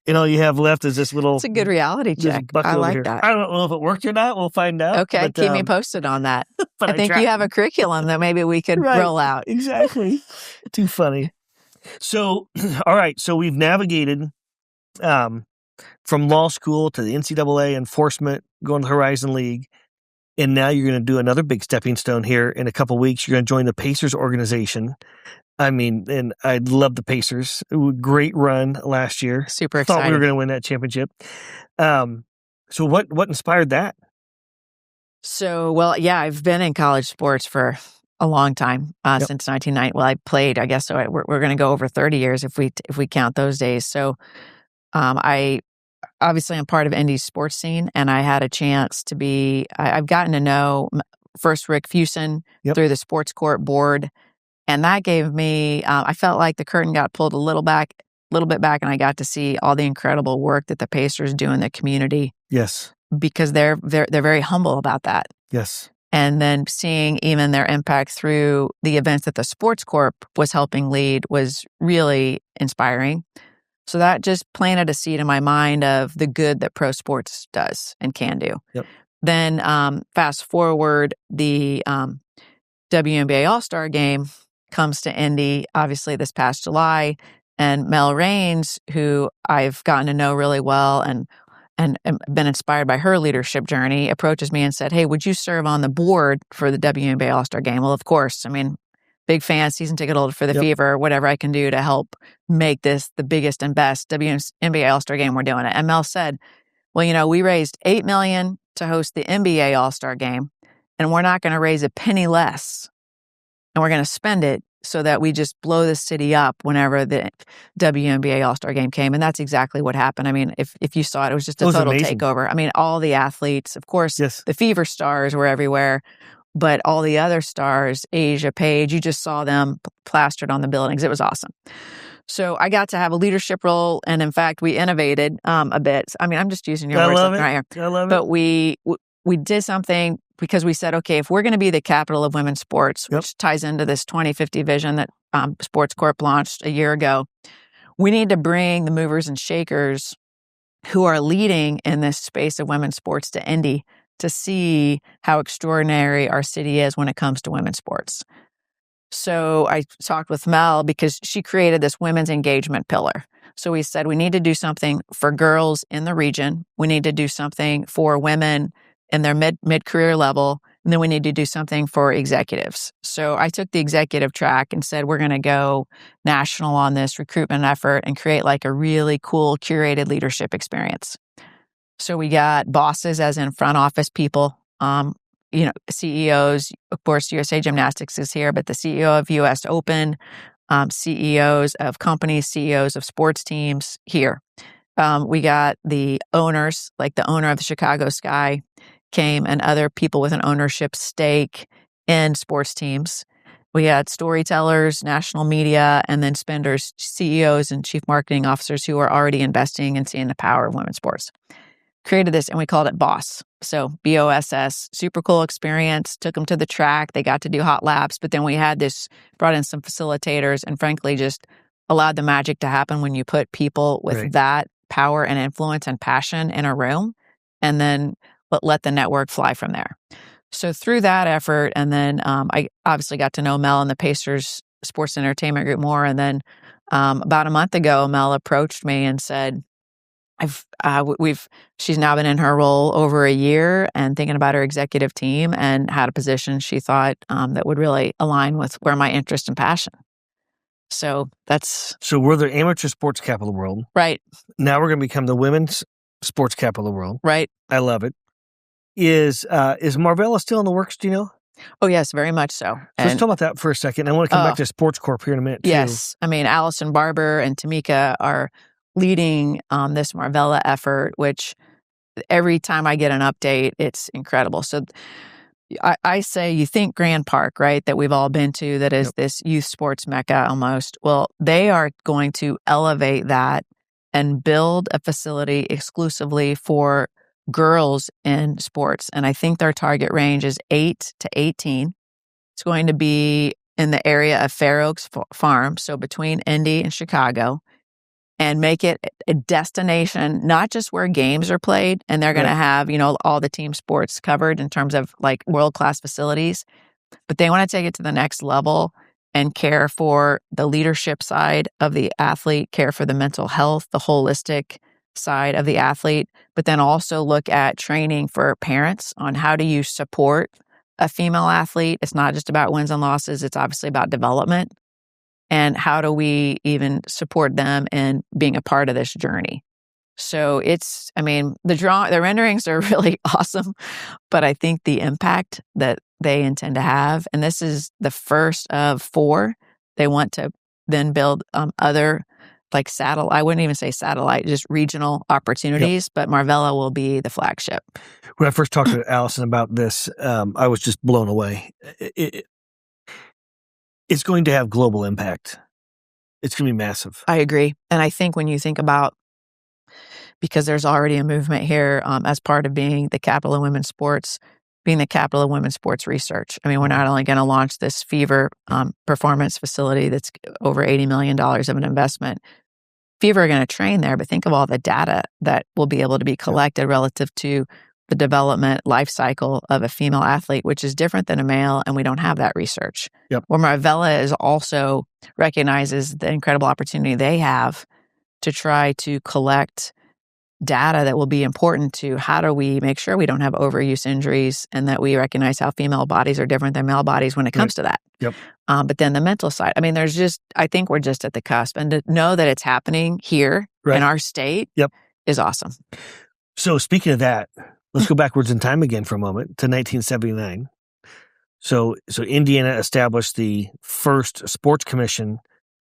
and all you have left is this little... It's a good reality check. I like that. I don't know if it worked or not. We'll find out. Okay, but, keep me posted on that. I think you have a curriculum that maybe we could roll out. Exactly. Too funny. So, all right. So we've navigated... from law school to the NCAA enforcement, going to the Horizon League, and now you're going to do another big stepping stone here in a couple of weeks. You're going to join the Pacers organization. And I love the Pacers. It was a great run last year. Super excited. Thought we were going to win that championship. So what inspired that? So, I've been in college sports for a long time, since 1990. Well, I played, I guess, so we're going to go over 30 years if we count those days. So, I'm part of Indy's sports scene, and I had a chance to I've gotten to know first Rick Fuson through the Sports Corp board, and that gave me, I felt like the curtain got pulled a little bit back, and I got to see all the incredible work that the Pacers do in the community. Yes. Because they're very humble about that. Yes. And then seeing even their impact through the events that the Sports Corp was helping lead was really inspiring. So that just planted a seed in my mind of the good that pro sports does and can do. Yep. Then fast forward, the WNBA All-Star Game comes to Indy, obviously this past July, and Mel Raines, who I've gotten to know really well and been inspired by her leadership journey, approaches me and said, "Hey, would you serve on the board for the WNBA All-Star Game?" Well, of course. Big fan, season ticket holder for the Fever, whatever I can do to help make this the biggest and best WNBA All-Star Game, we're doing it. And Mel said, well, we raised $8 million to host the NBA All-Star Game, and we're not going to raise a penny less. And we're going to spend it so that we just blow the city up whenever the WNBA All-Star Game came. And that's exactly what happened. If you saw it, it was just a total takeover. All the athletes, of course, the Fever stars were everywhere. But all the other stars, Asia, Paige, you just saw them plastered on the buildings. It was awesome. So I got to have a leadership role, and in fact, we innovated a bit. I mean, I'm just using your I words love right it. here. I love But it. we did something because we said, okay, if we're going to be the capital of women's sports, Yep. which ties into this 2050 vision that Sports Corp launched a year ago, we need to bring the movers and shakers who are leading in this space of women's sports to Indy to see how extraordinary our city is when it comes to women's sports. So I talked with Mel because she created this women's engagement pillar. So we said we need to do something for girls in the region. We need to do something for women in their mid-career level. And then we need to do something for executives. So I took the executive track and said, we're going to go national on this recruitment effort and create like a really cool curated leadership experience. So we got bosses as in front office people, CEOs, of course, USA Gymnastics is here, but the CEO of US Open, CEOs of companies, CEOs of sports teams here. We got the owners, like the owner of the Chicago Sky came, and other people with an ownership stake in sports teams. We had storytellers, national media, and then spenders, CEOs and chief marketing officers who are already investing and seeing the power of women's sports. Created this, and we called it BOSS. So BOSS, super cool experience, took them to the track. They got to do hot laps, but then we had brought in some facilitators, and frankly, just allowed the magic to happen when you put people with that power and influence and passion in a room, and then let the network fly from there. So through that effort, and then I obviously got to know Mel and the Pacers Sports Entertainment Group more. And then about a month ago, Mel approached me and said, she's now been in her role over a year and thinking about her executive team and had a position she thought that would really align with where my interest and passion. So we're the amateur sports capital of the world. Right. Now we're going to become the women's sports capital of the world. Right. I love it. Is Marvella still in the works? Do you know? Oh, yes, very much so. Let's talk about that for a second. I want to come back to Sports Corp here in a minute, too. Yes. I mean, Allison Barber and Tamika are leading this Marvella effort, which every time I get an update, it's incredible. So I say, you think Grand Park, right, that we've all been to, that is this youth sports mecca almost. Well, they are going to elevate that and build a facility exclusively for girls in sports. And I think their target range is 8 to 18. It's going to be in the area of Fair Oaks Farm, so between Indy and Chicago, and make it a destination, not just where games are played, and they're going to have, all the team sports covered in terms of like world-class facilities, but they want to take it to the next level and care for the leadership side of the athlete, care for the mental health, the holistic side of the athlete, but then also look at training for parents on how do you support a female athlete. It's not just about wins and losses. It's obviously about development. And how do we even support them in being a part of this journey? So the renderings are really awesome, but I think the impact that they intend to have, and this is the first of 4, they want to then build other like satellite, I wouldn't even say satellite, just regional opportunities, but Marvella will be the flagship. When I first talked to Allison about this, I was just blown away. It's going to have global impact. It's going to be massive. I agree. And I think when you think about, because there's already a movement here as part of being the capital of women's sports, being the capital of women's sports research. I mean, we're not only going to launch this Fever performance facility that's over $80 million of an investment. Fever are going to train there, but think of all the data that will be able to be collected relative to the development life cycle of a female athlete, which is different than a male, and we don't have that research. Where Marvella is also recognizes the incredible opportunity they have to try to collect data that will be important to how do we make sure we don't have overuse injuries, and that we recognize how female bodies are different than male bodies when it comes to that. But then the mental side, I mean, I think we're just at the cusp, and to know that it's happening here in our state is awesome. So speaking of that, let's go backwards in time again for a moment to 1979. So Indiana established the first sports commission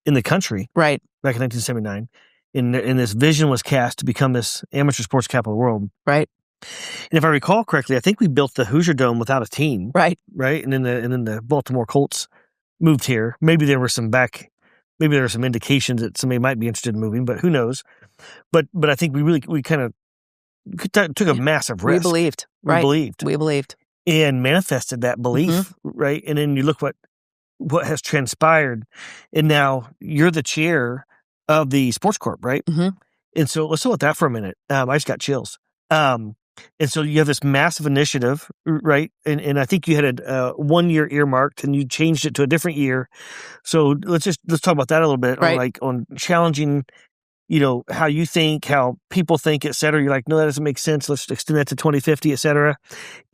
in the country, back in 1979. And this vision was cast to become this amateur sports capital of the world. And if I recall correctly, I think we built the Hoosier Dome without a team. And then the Baltimore Colts moved here. Maybe there were some back maybe there are some indications that somebody might be interested in moving, but who knows? But I think we kind of took a massive risk. We believed. We believed. And manifested that belief, right? And then you look what has transpired, and now you're the chair of the Sports Corp, right? And so let's talk about that for a minute. I just got chills. And so you have this massive initiative, right? And I think you had a 1 year earmarked, and you changed it to a different year. So let's talk about that a little bit, right. on challenging, how you think, how people think, et cetera. You're like, no, that doesn't make sense. Let's extend that to 2050, et cetera.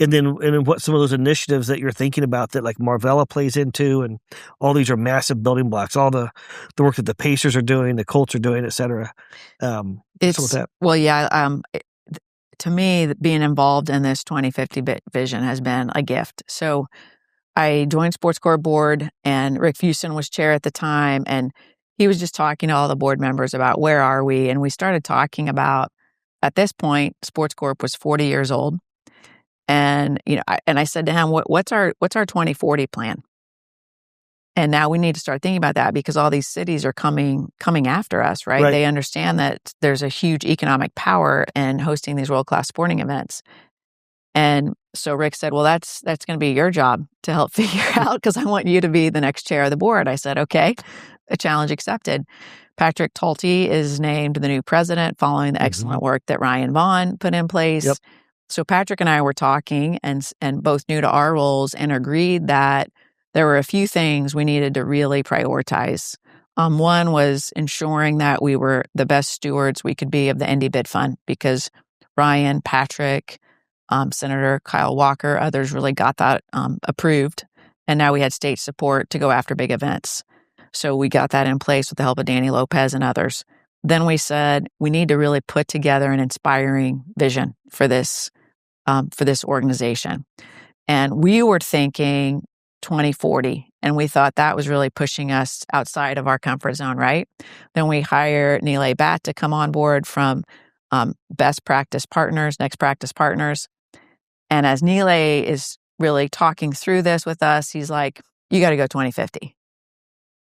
And then what some of those initiatives that you're thinking about that like Marvella plays into, and all these are massive building blocks, all the work that the Pacers are doing, the Colts are doing, et cetera. Well, yeah. To me, being involved in this 2050 vision has been a gift. So I joined Sports Corp board, and Rick Fuson was chair at the time, and he was just talking to all the board members about where are we, and we started talking about, at this point, Sports Corp was 40 years old, and I said to him, "What's our 2040 plan?" And now we need to start thinking about that, because all these cities are coming after us, right? They understand that there's a huge economic power in hosting these world-class sporting events. And so Rick said, well, that's going to be your job to help figure out, because I want you to be the next chair of the board. I said, okay, a challenge accepted. Patrick Talty is named the new president following the excellent work that Ryan Vaughn put in place. Yep. So Patrick and I were talking, and both new to our roles, and agreed that there were a few things we needed to really prioritize. One was ensuring that we were the best stewards we could be of the Indy Bid Fund, because Ryan, Patrick, Senator Kyle Walker, others really got that approved. And now we had state support to go after big events. So we got that in place with the help of Danny Lopez and others. Then we said we need to really put together an inspiring vision for this organization. And we were thinking 2040, and we thought that was really pushing us outside of our comfort zone, right? Then we hired NIL Bat to come on board from Next Practice Partners. And as NIL is really talking through this with us, he's like, you got to go 2050.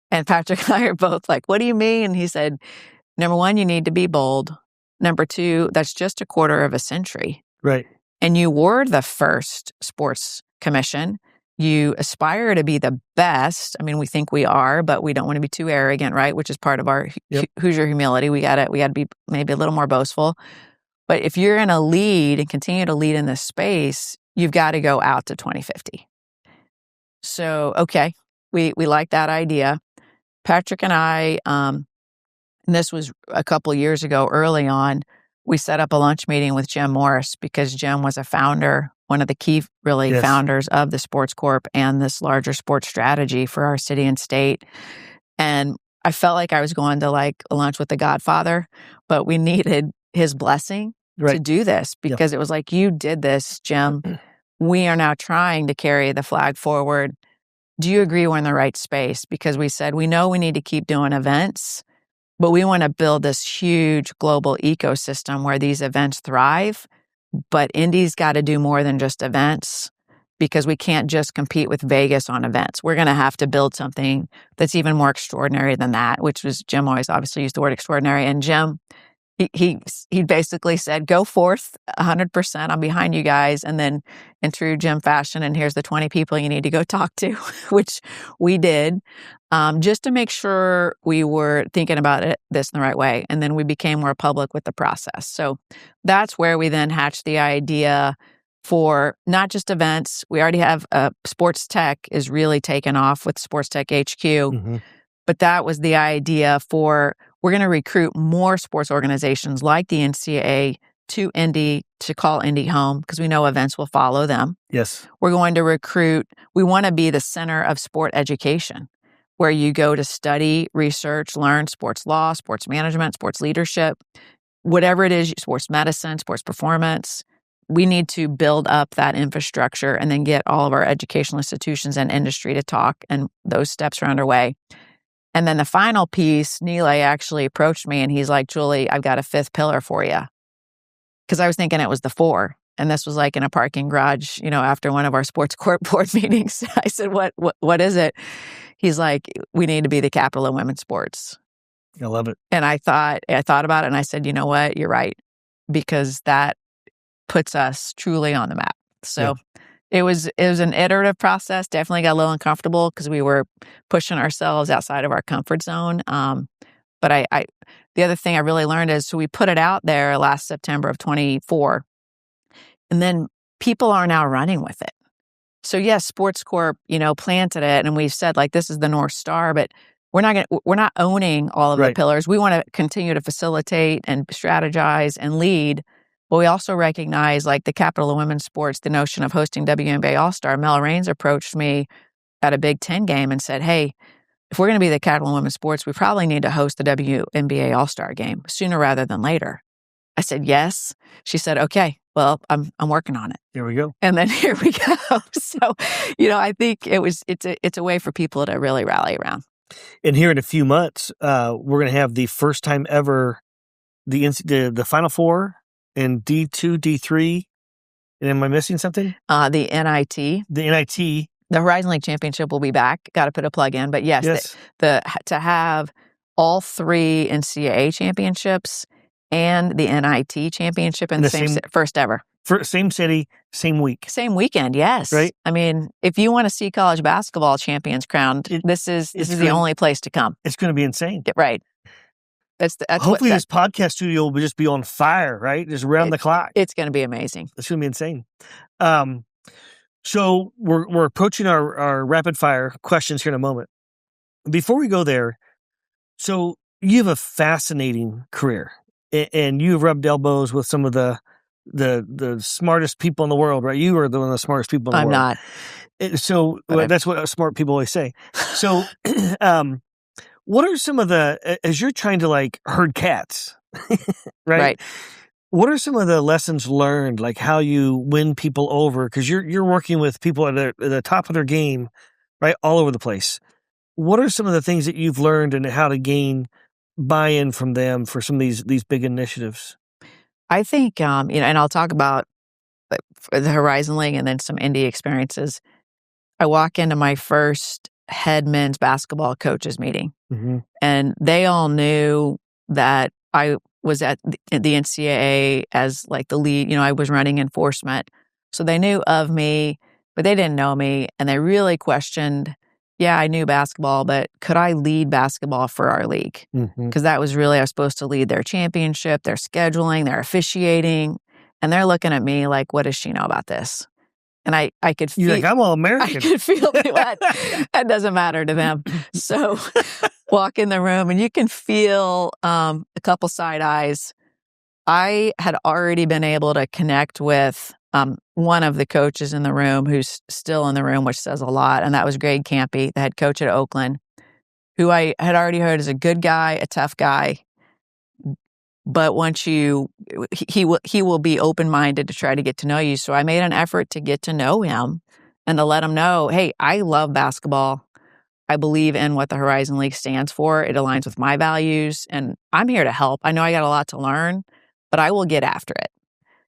And Patrick and I are both like, what do you mean? And he said, number one, you need to be bold. Number two, that's just a quarter of a century. Right. And you were the first sports commission. You aspire to be the best. I mean, we think we are, but we don't want to be too arrogant, right? Which is part of our Hoosier humility. We got to be maybe a little more boastful. But if you're going to lead and continue to lead in this space, you've got to go out to 2050. So, okay, we like that idea. Patrick and I, and this was a couple years ago early on, we set up a lunch meeting with Jim Morris, because Jim was a founder, one of the key founders of the Sports Corp and this larger sports strategy for our city and state. And I felt like I was going to like a lunch with the Godfather, but we needed his blessing to do this, because it was like, you did this, Jim. We are now trying to carry the flag forward. Do you agree we're in the right space? Because we said, we know we need to keep doing events, but we want to build this huge global ecosystem where these events thrive. But Indy's got to do more than just events, because we can't just compete with Vegas on events. We're going to have to build something that's even more extraordinary than that, which was, Jim always obviously used the word extraordinary. And Jim, he basically said, go forth 100%. I'm behind you guys. And then in true Jim fashion, and here's the 20 people you need to go talk to, which we did, just to make sure we were thinking about this in the right way. And then we became more public with the process. So that's where we then hatched the idea for not just events. We already have sports tech is really taken off with Sports Tech HQ. But that was the idea for, we're going to recruit more sports organizations like the NCAA to Indy, to call Indy home, because we know events will follow them. Yes. We're going to recruit, we want to be the center of sport education, where you go to study, research, learn sports law, sports management, sports leadership, whatever it is, sports medicine, sports performance. We need to build up that infrastructure and then get all of our educational institutions and industry to talk, and those steps are underway. And then the final piece, Nile actually approached me and he's like, Julie, I've got a fifth pillar for you. Because I was thinking it was the four. And this was like in a parking garage, after one of our Sports Corp board meetings. I said, what is it? He's like, we need to be the capital of women's sports. I love it. And I thought about it and I said, you know what? You're right. Because that puts us truly on the map. So it was an iterative process. Definitely got a little uncomfortable because we were pushing ourselves outside of our comfort zone. But I the other thing I really learned is, so we put it out there last September of 24, and then people are now running with it. So yes, Sports Corp, planted it, and we've said like this is the North Star, but we're not owning all of the pillars. We want to continue to facilitate and strategize and lead. But we also recognize like the capital of women's sports, the notion of hosting WNBA All-Star. Mel Raines approached me at a Big Ten game and said, hey, if we're going to be the capital of women's sports, we probably need to host the WNBA All-Star game sooner rather than later. I said, yes. She said, okay, well, I'm working on it. Here we go. And then here we go. So, I think it's a way for people to really rally around. And here in a few months, we're going to have the first time ever the Final Four in D2, D3. And am I missing something? The NIT. The NIT. The Horizon League Championship will be back. Got to put a plug in. But yes. To have all 3 NCAA championships and the NIT championship in the same first ever. Same city, same week. Same weekend, yes. Right? I mean, if you want to see college basketball champions crowned, this is the only place to come. It's going to be insane. Right. Hopefully this podcast studio will just be on fire, right? Just around the clock. It's going to be amazing. It's going to be insane. So we're approaching our rapid fire questions here in a moment. Before we go there, so you have a fascinating career, and you've rubbed elbows with some of the smartest people in the world, right? You are one of the smartest people in the world. I'm not. So that's what smart people always say. So, what are some of as you're trying to like herd cats, right? What are some of the lessons learned, like how you win people over? Because you're working with people at the top of their game, right, all over the place. What are some of the things that you've learned and how to gain buy-in from them for some of these big initiatives? I think, and I'll talk about the Horizon League and then some indie experiences. I walk into my first head men's basketball coaches meeting, and they all knew that I was at the NCAA as like the lead. I was running enforcement. So they knew of me, but they didn't know me. And they really questioned, I knew basketball, but could I lead basketball for our league? Because that was really, I was supposed to lead their championship, their scheduling, their officiating. And they're looking at me like, what does she know about this? And I could feel... You're like, I'm all American. I could feel that doesn't matter to them. So walk in the room and you can feel a couple side eyes. I had already been able to connect with one of the coaches in the room who's still in the room, which says a lot. And that was Greg Campy, the head coach at Oakland, who I had already heard is a good guy, a tough guy. But once he will be open-minded to try to get to know you. So I made an effort to get to know him and to let him know, hey, I love basketball. I believe in what the Horizon League stands for. It aligns with my values, and I'm here to help. I know I got a lot to learn, but I will get after it.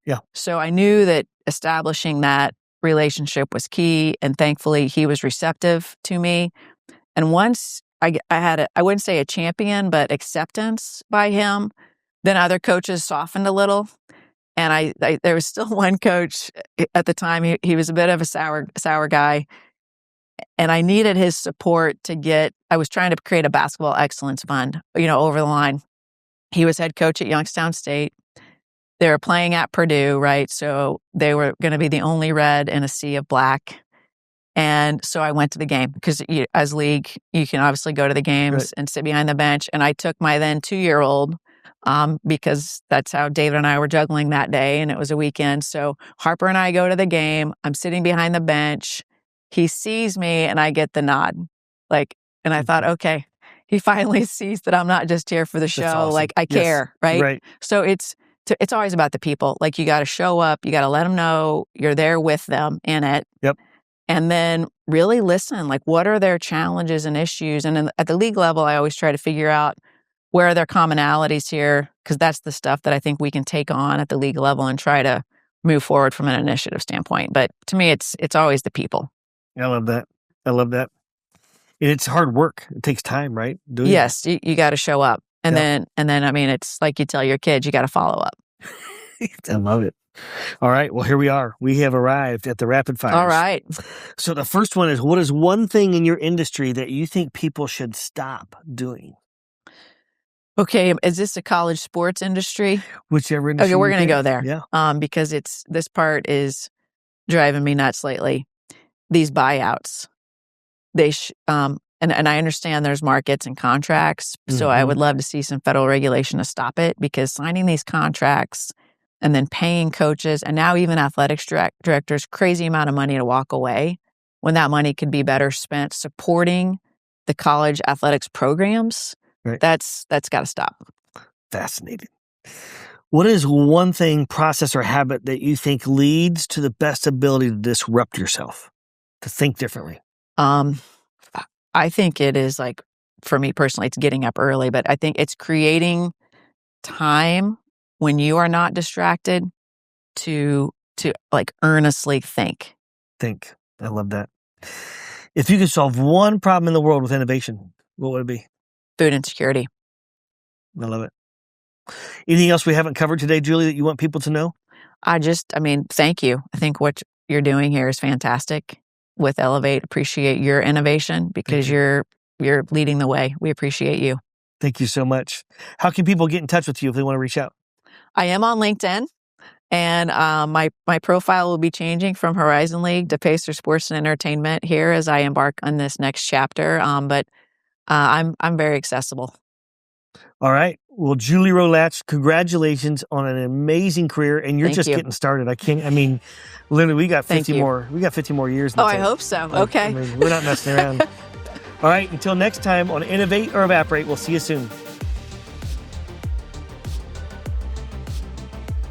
Yeah. So I knew that establishing that relationship was key, and thankfully he was receptive to me. And once I had I wouldn't say a champion, but acceptance by him, then other coaches softened a little. And there was still one coach at the time, he was a bit of a sour guy. And I needed his support I was trying to create a basketball excellence fund, over the line. He was head coach at Youngstown State. They were playing at Purdue, right? So they were going to be the only red in a sea of black. And so I went to the game because as league, you can obviously go to the games and sit behind the bench. And I took my then 2-year-old because that's how David and I were juggling that day. And it was a weekend. So Harper and I go to the game. I'm sitting behind the bench. He sees me and I get the nod. And I thought, okay, he finally sees that I'm not just here for the show. Awesome. I care, right? So it's always about the people. You got to show up. You got to let them know you're there with them in it. Yep. And then really listen. What are their challenges and issues? And at the league level, I always try to figure out where are their commonalities here, because that's the stuff that I think we can take on at the league level and try to move forward from an initiative standpoint. But to me, it's always the people. I love that. And it's hard work. It takes time, right? Yes, you got to show up. And then, I mean, it's like you tell your kids, you got to follow up. I love it. All right. Well, here we are. We have arrived at the rapid fires. All right. So the first one is, what is one thing in your industry that you think people should stop doing? Okay. Is this a college sports industry? Whichever industry. Okay, we're going to go there. Yeah. Because this part is driving me nuts lately. These buyouts. And I understand there's markets and contracts, so I would love to see some federal regulation to stop it, because signing these contracts and then paying coaches and now even athletics directors crazy amount of money to walk away when that money could be better spent supporting the college athletics programs. Right. That's got to stop. Fascinating. What is one thing, process, or habit that you think leads to the best ability to disrupt yourself, to think differently? I think it is, like, for me personally, it's getting up early, but I think it's creating time when you are not distracted to like earnestly think. I love that. If you could solve one problem in the world with innovation, what would it be? Food insecurity. I love it. Anything else we haven't covered today, Julie, that you want people to know? Thank you. I think what you're doing here is fantastic with Elevate. Appreciate your innovation, because you're leading the way. We appreciate you. Thank you so much. How can people get in touch with you if they want to reach out? I am on LinkedIn, and my profile will be changing from Horizon League to Pacer Sports and Entertainment here as I embark on this next chapter. But I'm very accessible. All right. Well, Julie Roe Lach, congratulations on an amazing career, and you're getting started. Literally, we got 50 more. We got 50 more years. I hope so. Okay. We're not messing around. All right. Until next time on Innovate or Evaporate, we'll see you soon.